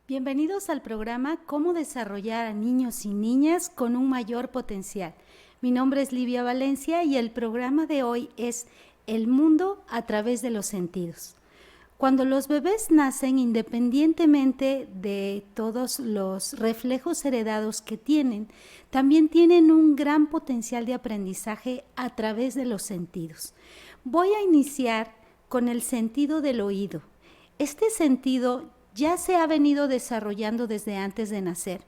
Bienvenidos al programa Cómo desarrollar a niños y niñas con un mayor potencial. Mi nombre es Livia Valencia y el programa de hoy es El mundo a través de los sentidos. Cuando los bebés nacen, independientemente de todos los reflejos heredados que tienen, también tienen un gran potencial de aprendizaje a través de los sentidos. Voy a iniciar con el sentido del oído. Este sentido ya se ha venido desarrollando desde antes de nacer,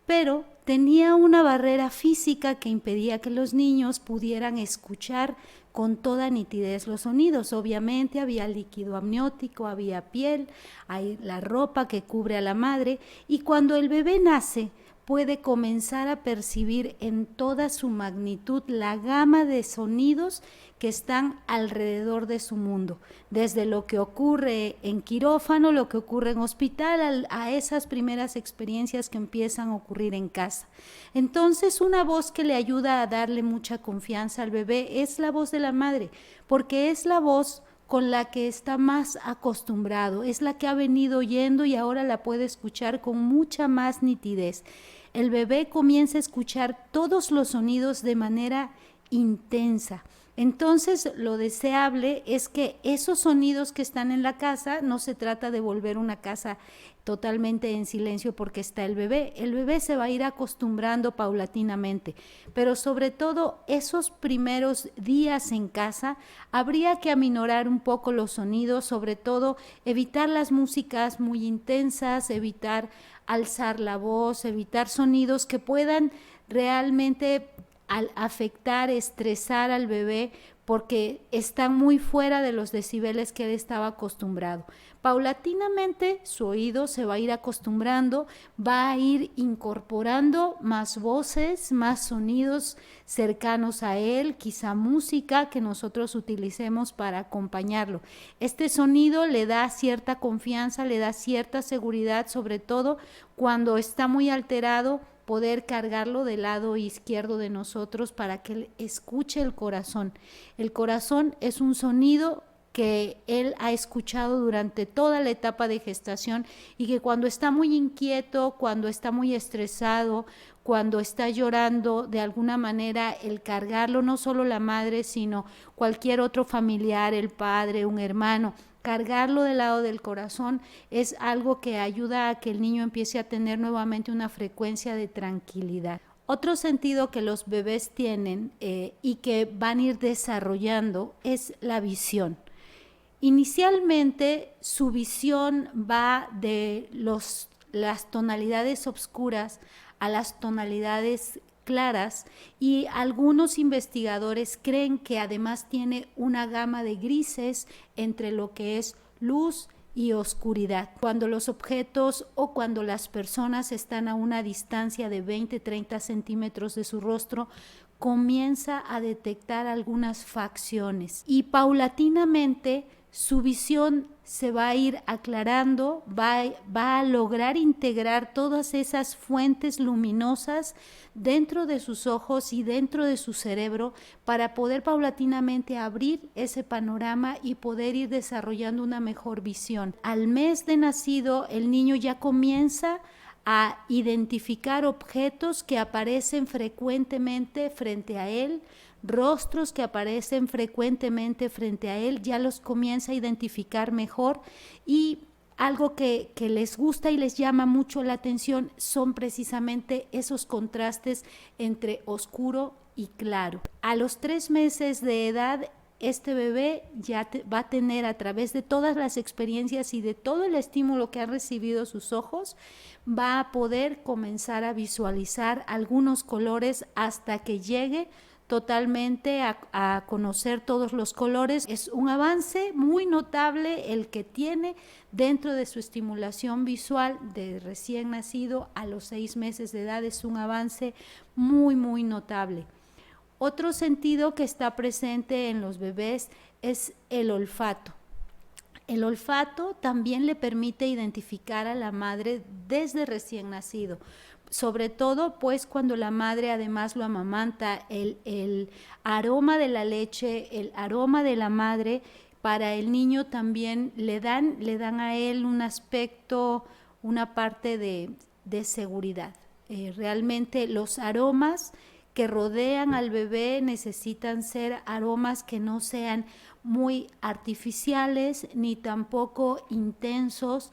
pero tenía una barrera física que impedía que los niños pudieran escuchar con toda nitidez los sonidos. Obviamente había líquido amniótico, había piel, hay la ropa que cubre a la madre, y cuando el bebé nace puede comenzar a percibir en toda su magnitud la gama de sonidos que están alrededor de su mundo, desde lo que ocurre en quirófano, lo que ocurre en hospital, a esas primeras experiencias que empiezan a ocurrir en casa. Entonces, una voz que le ayuda a darle mucha confianza al bebé es la voz de la madre, porque es la voz con la que está más acostumbrado, es la que ha venido oyendo y ahora la puede escuchar con mucha más nitidez. El bebé comienza a escuchar todos los sonidos de manera intensa. Entonces, lo deseable es que esos sonidos que están en la casa, no se trata de volver una casa totalmente en silencio porque está el bebé se va a ir acostumbrando paulatinamente, pero sobre todo esos primeros días en casa habría que aminorar un poco los sonidos, sobre todo evitar las músicas muy intensas, evitar alzar la voz, evitar sonidos que puedan realmente al afectar, estresar al bebé porque están muy fuera de los decibeles que él estaba acostumbrado. Paulatinamente su oído se va a ir acostumbrando, va a ir incorporando más voces, más sonidos cercanos a él, quizá música que nosotros utilicemos para acompañarlo. Este sonido le da cierta confianza, le da cierta seguridad, sobre todo cuando está muy alterado, poder cargarlo del lado izquierdo de nosotros para que él escuche el corazón. El corazón es un sonido que él ha escuchado durante toda la etapa de gestación y que cuando está muy inquieto, cuando está muy estresado, cuando está llorando, de alguna manera el cargarlo, no solo la madre, sino cualquier otro familiar, el padre, un hermano, cargarlo del lado del corazón es algo que ayuda a que el niño empiece a tener nuevamente una frecuencia de tranquilidad. Otro sentido que los bebés tienen y que van a ir desarrollando es la visión. Inicialmente su visión va de las tonalidades oscuras a las tonalidades claras, y algunos investigadores creen que además tiene una gama de grises entre lo que es luz y oscuridad. Cuando los objetos o cuando las personas están a una distancia de 20-30 centímetros de su rostro, comienza a detectar algunas facciones y paulatinamente su visión se va a ir aclarando, va a lograr integrar todas esas fuentes luminosas dentro de sus ojos y dentro de su cerebro para poder paulatinamente abrir ese panorama y poder ir desarrollando una mejor visión. Al mes de nacido, el niño ya comienza a identificar objetos que aparecen frecuentemente frente a él, rostros que aparecen frecuentemente frente a él, ya los comienza a identificar mejor, y algo que les gusta y les llama mucho la atención son precisamente esos contrastes entre oscuro y claro. A los 3 meses de edad, este bebé ya va a tener, a través de todas las experiencias y de todo el estímulo que han recibido sus ojos, va a poder comenzar a visualizar algunos colores hasta que llegue totalmente a conocer todos los colores. Es un avance muy notable el que tiene dentro de su estimulación visual de recién nacido a los 6 meses de edad. Es un avance muy, muy notable. Otro sentido que está presente en los bebés es el olfato. El olfato también le permite identificar a la madre desde recién nacido, sobre todo pues cuando la madre además lo amamanta, el aroma de la leche, el aroma de la madre para el niño también le dan a él un aspecto una parte de seguridad. Realmente los aromas que rodean al bebé necesitan ser aromas que no sean muy artificiales ni tampoco intensos.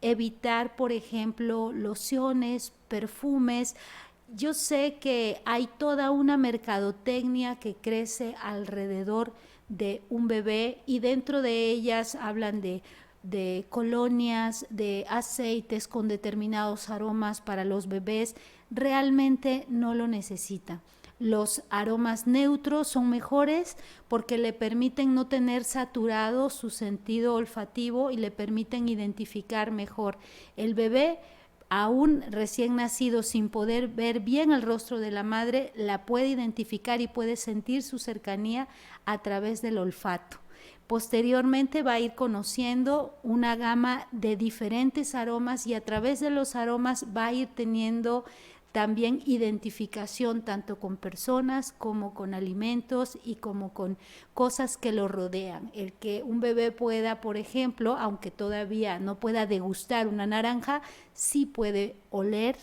Evitar, por ejemplo, lociones, perfumes. Yo sé que hay toda una mercadotecnia que crece alrededor de un bebé y dentro de ellas hablan de colonias, de aceites con determinados aromas para los bebés. Realmente no lo necesita. Los aromas neutros son mejores porque le permiten no tener saturado su sentido olfativo y le permiten identificar mejor. El bebé, aún recién nacido, sin poder ver bien el rostro de la madre, la puede identificar y puede sentir su cercanía a través del olfato. Posteriormente va a ir conociendo una gama de diferentes aromas y a través de los aromas va a ir teniendo también identificación tanto con personas como con alimentos y como con cosas que lo rodean. El que un bebé pueda, por ejemplo, aunque todavía no pueda degustar una naranja, sí puede oler,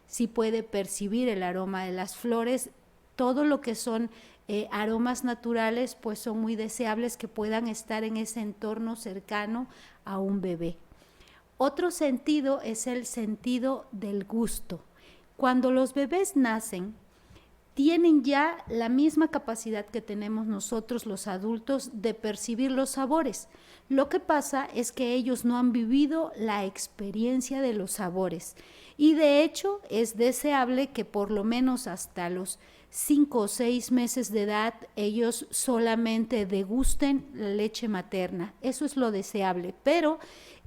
sí puede percibir el aroma de las flores. Todo lo que son aromas naturales pues son muy deseables que puedan estar en ese entorno cercano a un bebé. Otro sentido es el sentido del gusto. Cuando los bebés nacen, tienen ya la misma capacidad que tenemos nosotros los adultos de percibir los sabores. Lo que pasa es que ellos no han vivido la experiencia de los sabores y de hecho es deseable que por lo menos hasta los 5 o 6 meses de edad ellos solamente degusten la leche materna. Eso es lo deseable, pero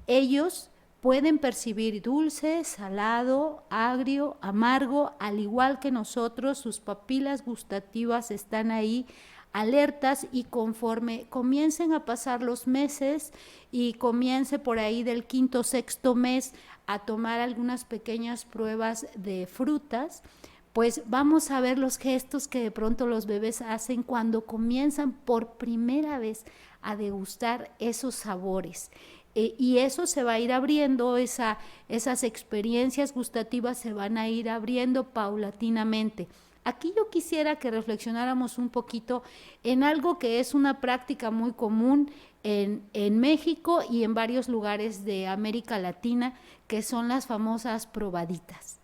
ellos pueden percibir dulce, salado, agrio, amargo, al igual que nosotros. Sus papilas gustativas están ahí alertas y conforme comiencen a pasar los meses y comience por ahí del 5º, 6º mes a tomar algunas pequeñas pruebas de frutas, pues vamos a ver los gestos que de pronto los bebés hacen cuando comienzan por primera vez a degustar esos sabores. Y eso se va a ir abriendo, esas experiencias gustativas se van a ir abriendo paulatinamente. Aquí yo quisiera que reflexionáramos un poquito en algo que es una práctica muy común en México y en varios lugares de América Latina, que son las famosas probaditas.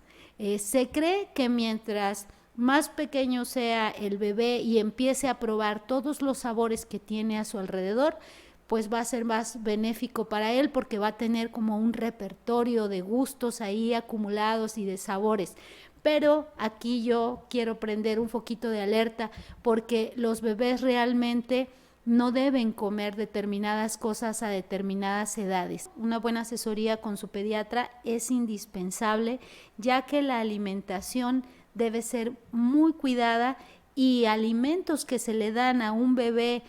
Se cree que mientras más pequeño sea el bebé y empiece a probar todos los sabores que tiene a su alrededor, pues va a ser más benéfico para él porque va a tener como un repertorio de gustos ahí acumulados y de sabores. Pero aquí yo quiero prender un foquito de alerta porque los bebés realmente no deben comer determinadas cosas a determinadas edades. Una buena asesoría con su pediatra es indispensable, ya que la alimentación debe ser muy cuidada y alimentos que se le dan a un bebé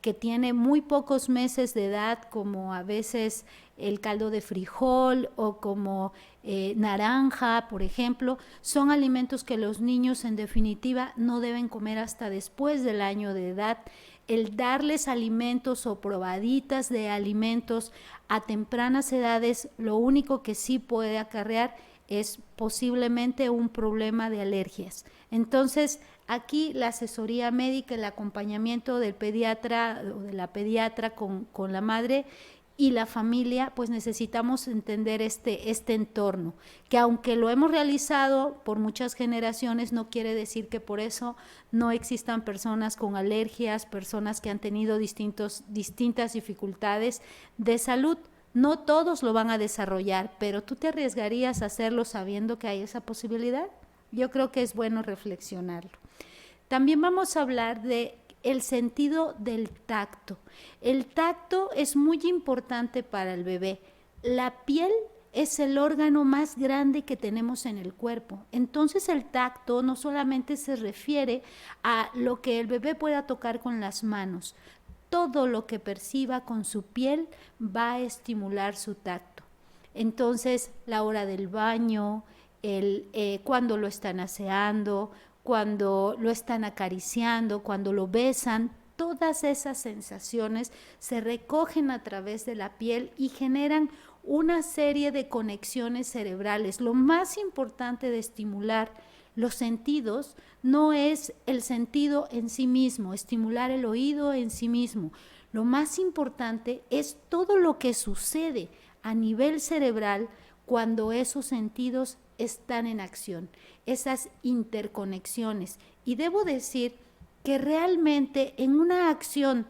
que tiene muy pocos meses de edad, como a veces el caldo de frijol o como naranja, por ejemplo, son alimentos que los niños en definitiva no deben comer hasta después del año de edad. El darles alimentos o probaditas de alimentos a tempranas edades, lo único que sí puede acarrear es posiblemente un problema de alergias. Entonces, aquí la asesoría médica, el acompañamiento del pediatra o de la pediatra con la madre y la familia, pues necesitamos entender este entorno, que aunque lo hemos realizado por muchas generaciones, no quiere decir que por eso no existan personas con alergias, personas que han tenido distintas dificultades de salud. No todos lo van a desarrollar, pero ¿tú te arriesgarías a hacerlo sabiendo que hay esa posibilidad? Yo creo que es bueno reflexionarlo. También vamos a hablar de el sentido del tacto. El tacto es muy importante para el bebé. La piel es el órgano más grande que tenemos en el cuerpo. Entonces el tacto no solamente se refiere a lo que el bebé pueda tocar con las manos. Todo lo que perciba con su piel va a estimular su tacto. Entonces, la hora del baño, cuando lo están aseando, cuando lo están acariciando, cuando lo besan, todas esas sensaciones se recogen a través de la piel y generan una serie de conexiones cerebrales. Lo más importante de estimular los sentidos no es el sentido en sí mismo, estimular el oído en sí mismo. Lo más importante es todo lo que sucede a nivel cerebral cuando esos sentidos están en acción, esas interconexiones. Y debo decir que realmente en una acción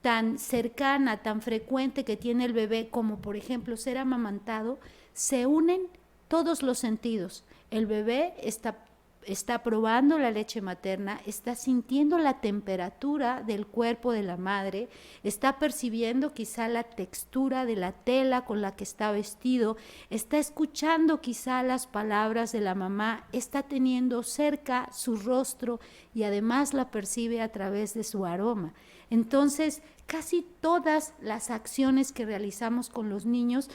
tan cercana, tan frecuente que tiene el bebé, como por ejemplo ser amamantado, se unen todos los sentidos. El bebé está probando la leche materna, está sintiendo la temperatura del cuerpo de la madre, está percibiendo quizá la textura de la tela con la que está vestido, está escuchando quizá las palabras de la mamá, está teniendo cerca su rostro y además la percibe a través de su aroma. Entonces, casi todas las acciones que realizamos con los niños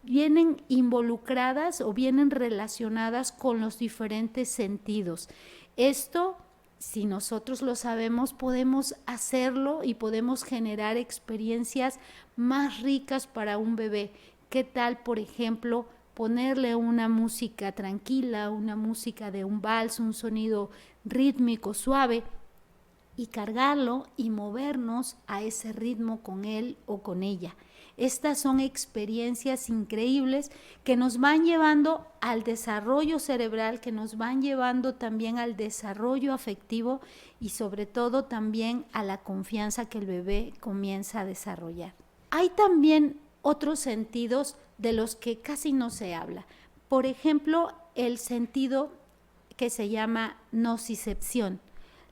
vienen involucradas o vienen relacionadas con los diferentes sentidos. Esto, si nosotros lo sabemos, podemos hacerlo y podemos generar experiencias más ricas para un bebé. ¿Qué tal, por ejemplo, ponerle una música tranquila, una música de un vals, un sonido rítmico, suave, y cargarlo y movernos a ese ritmo con él o con ella? Estas son experiencias increíbles que nos van llevando al desarrollo cerebral, que nos van llevando también al desarrollo afectivo y sobre todo también a la confianza que el bebé comienza a desarrollar. Hay también otros sentidos de los que casi no se habla. Por ejemplo, el sentido que se llama nocicepción.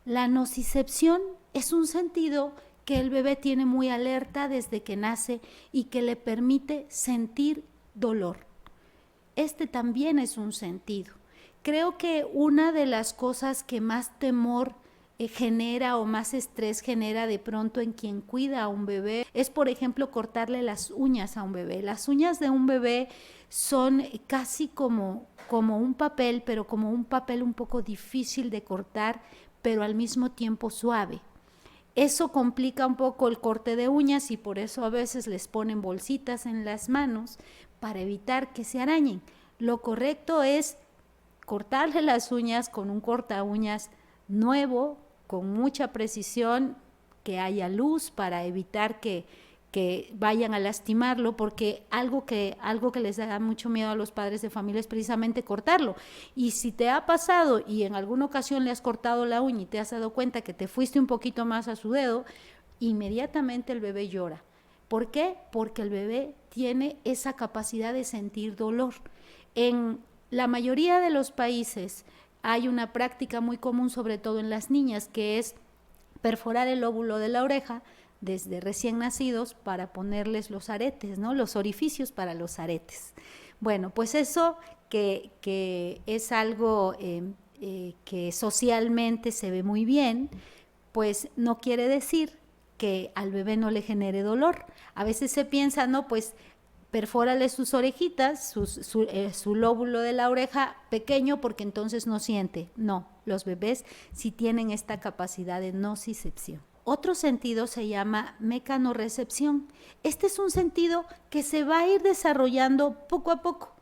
La nocicepción es un sentido que el bebé tiene muy alerta desde que nace y que le permite sentir dolor. Este también es un sentido. Creo que una de las cosas que más temor genera o más estrés genera de pronto en quien cuida a un bebé es, por ejemplo, cortarle las uñas a un bebé. Las uñas de un bebé son casi como un papel, pero como un papel un poco difícil de cortar, pero al mismo tiempo suave. Eso complica un poco el corte de uñas y por eso a veces les ponen bolsitas en las manos para evitar que se arañen. Lo correcto es cortarle las uñas con un corta uñas nuevo, con mucha precisión, que haya luz para evitar que vayan a lastimarlo, porque algo que les da mucho miedo a los padres de familia es precisamente cortarlo. Y si te ha pasado y en alguna ocasión le has cortado la uña y te has dado cuenta que te fuiste un poquito más a su dedo, inmediatamente el bebé llora. ¿Por qué? Porque el bebé tiene esa capacidad de sentir dolor. En la mayoría de los países hay una práctica muy común, sobre todo en las niñas, que es perforar el lóbulo de la oreja desde recién nacidos para ponerles los aretes, ¿no? Los orificios para los aretes. Bueno, pues eso que es algo que socialmente se ve muy bien, pues no quiere decir que al bebé no le genere dolor. A veces se piensa, no, pues perfórale sus orejitas, su lóbulo de la oreja pequeño porque entonces no siente. No, los bebés sí tienen esta capacidad de nocicepción. Otro sentido se llama mecanorrecepción. Este es un sentido que se va a ir desarrollando poco a poco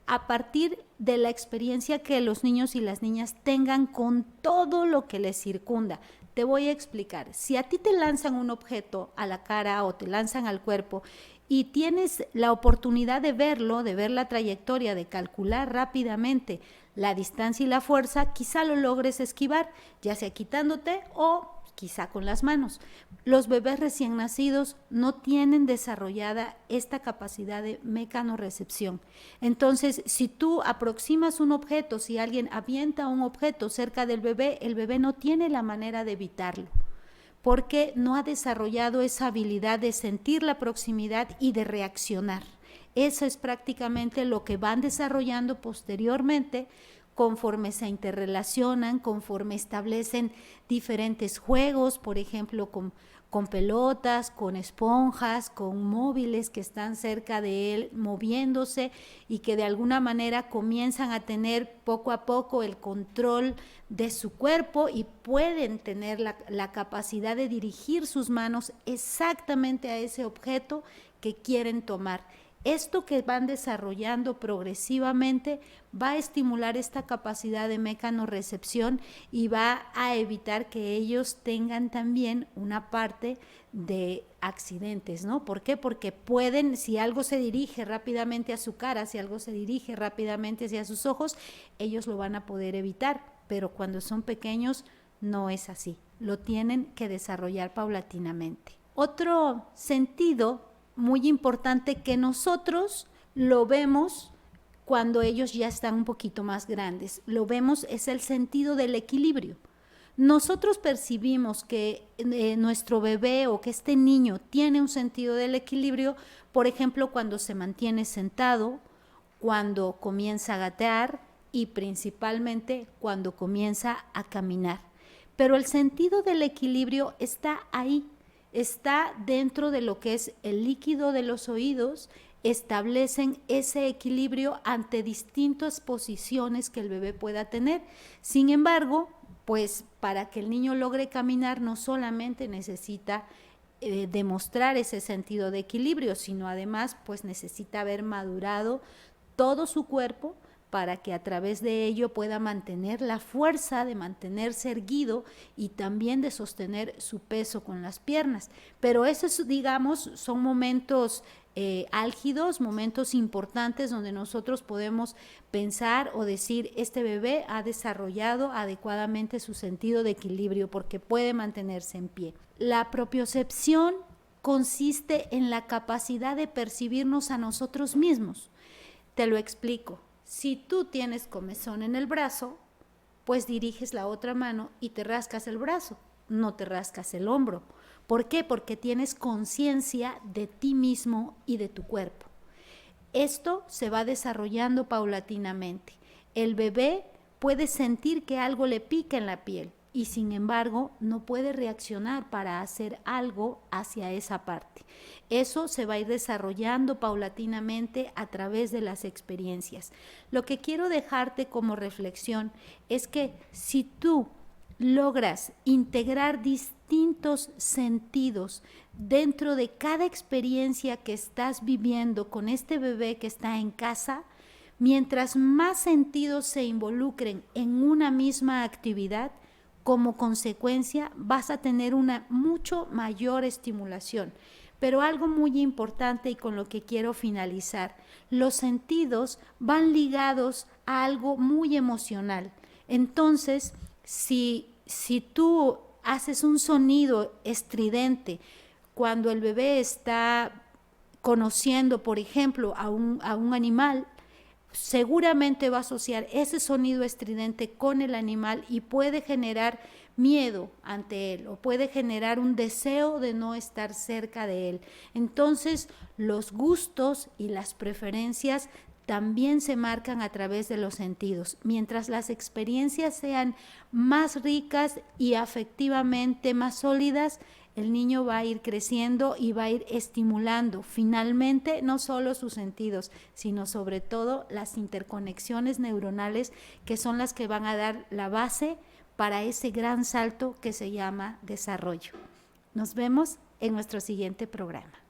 a partir de la experiencia que los niños y las niñas tengan con todo lo que les circunda. Te voy a explicar. Si a ti te lanzan un objeto a la cara o te lanzan al cuerpo y tienes la oportunidad de verlo, de ver la trayectoria, de calcular rápidamente la distancia y la fuerza, quizá lo logres esquivar, ya sea quitándote o quizá con las manos. Los bebés recién nacidos no tienen desarrollada esta capacidad de mecanorrecepción. Entonces, si tú aproximas un objeto, si alguien avienta un objeto cerca del bebé, el bebé no tiene la manera de evitarlo, porque no ha desarrollado esa habilidad de sentir la proximidad y de reaccionar. Eso es prácticamente lo que van desarrollando posteriormente conforme se interrelacionan, conforme establecen diferentes juegos, por ejemplo, con pelotas, con esponjas, con móviles que están cerca de él moviéndose y que de alguna manera comienzan a tener poco a poco el control de su cuerpo y pueden tener la capacidad de dirigir sus manos exactamente a ese objeto que quieren tomar. Esto que van desarrollando progresivamente va a estimular esta capacidad de mecanorrecepción y va a evitar que ellos tengan también una parte de accidentes, ¿no? ¿Por qué? Porque pueden, si algo se dirige rápidamente a su cara, si algo se dirige rápidamente hacia sus ojos, ellos lo van a poder evitar, pero cuando son pequeños no es así, lo tienen que desarrollar paulatinamente. Otro sentido muy importante que nosotros lo vemos cuando ellos ya están un poquito más grandes, lo vemos es el sentido del equilibrio. Nosotros percibimos que nuestro bebé o que este niño tiene un sentido del equilibrio, por ejemplo, cuando se mantiene sentado, cuando comienza a gatear y principalmente cuando comienza a caminar. Pero el sentido del equilibrio está ahí, está dentro de lo que es el líquido de los oídos, establecen ese equilibrio ante distintas posiciones que el bebé pueda tener. Sin embargo, pues para que el niño logre caminar no solamente necesita demostrar ese sentido de equilibrio, sino además pues necesita haber madurado todo su cuerpo para que a través de ello pueda mantener la fuerza de mantenerse erguido y también de sostener su peso con las piernas. Pero esos, digamos, son momentos álgidos, momentos importantes donde nosotros podemos pensar o decir, este bebé ha desarrollado adecuadamente su sentido de equilibrio porque puede mantenerse en pie. La propiocepción consiste en la capacidad de percibirnos a nosotros mismos. Te lo explico. Si tú tienes comezón en el brazo, pues diriges la otra mano y te rascas el brazo, no te rascas el hombro. ¿Por qué? Porque tienes conciencia de ti mismo y de tu cuerpo. Esto se va desarrollando paulatinamente. El bebé puede sentir que algo le pica en la piel y sin embargo no puede reaccionar para hacer algo hacia esa parte. Eso se va a ir desarrollando paulatinamente a través de las experiencias. Lo que quiero dejarte como reflexión es que si tú logras integrar distintos sentidos dentro de cada experiencia que estás viviendo con este bebé que está en casa, mientras más sentidos se involucren en una misma actividad, como consecuencia vas a tener una mucho mayor estimulación. Pero algo muy importante y con lo que quiero finalizar, los sentidos van ligados a algo muy emocional. Entonces, si tú haces un sonido estridente cuando el bebé está conociendo, por ejemplo, a un animal, seguramente va a asociar ese sonido estridente con el animal y puede generar miedo ante él o puede generar un deseo de no estar cerca de él. Entonces, los gustos y las preferencias también se marcan a través de los sentidos. Mientras las experiencias sean más ricas y afectivamente más sólidas, el niño va a ir creciendo y va a ir estimulando finalmente no solo sus sentidos, sino sobre todo las interconexiones neuronales que son las que van a dar la base para ese gran salto que se llama desarrollo. Nos vemos en nuestro siguiente programa.